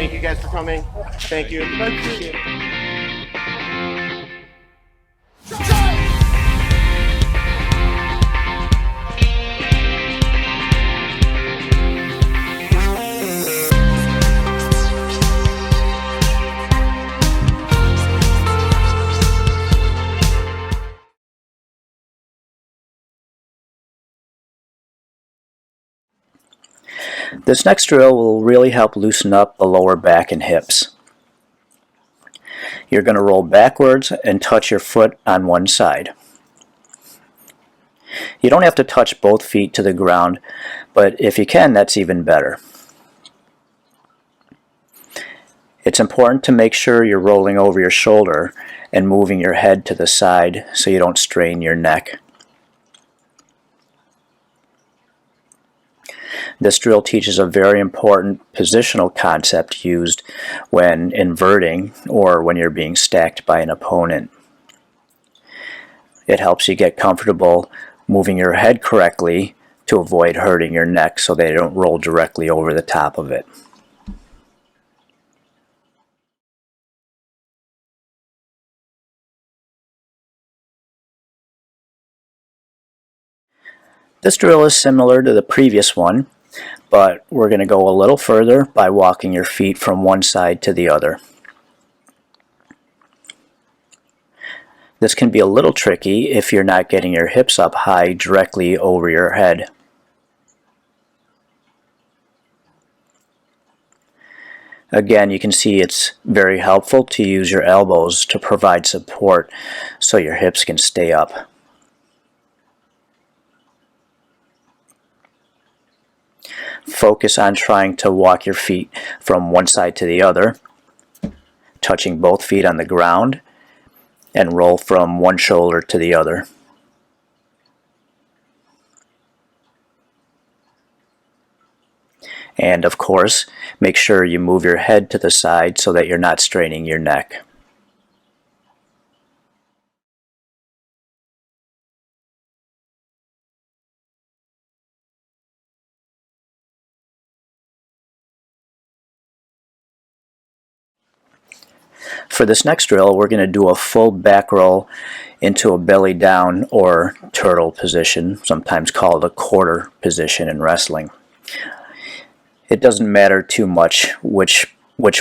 Thank you guys for coming. Thank you. Appreciate it. This next drill will really help loosen up the lower back and hips. You're going to roll backwards and touch your foot on one side. You don't have to touch both feet to the ground, but if you can, that's even better. It's important to make sure you're rolling over your shoulder and moving your head to the side so you don't strain your neck. This drill teaches a very important positional concept used when inverting or when you're being stacked by an opponent. It helps you get comfortable moving your head correctly to avoid hurting your neck so they don't roll directly over the top of it. This drill is similar to the previous one, but we're going to go a little further by walking your feet from one side to the other. This can be a little tricky if you're not getting your hips up high directly over your head. Again, you can see it's very helpful to use your elbows to provide support so your hips can stay up. Focus on trying to walk your feet from one side to the other, touching both feet on the ground, and roll from one shoulder to the other. And of course, make sure you move your head to the side so that you're not straining your neck. For this next drill, we're going to do a full back roll into a belly down or turtle position, sometimes called a quarter position in wrestling. It doesn't matter too much which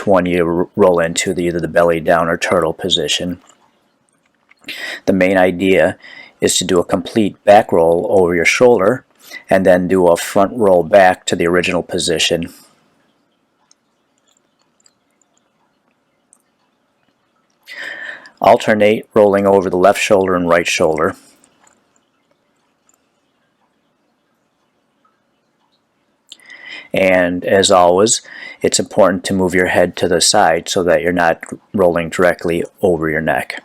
one you roll into, either the belly down or turtle position. The main idea is to do a complete back roll over your shoulder and then do a front roll back to the original position. Alternate rolling over the left shoulder and right shoulder. And as always, it's important to move your head to the side so that you're not rolling directly over your neck.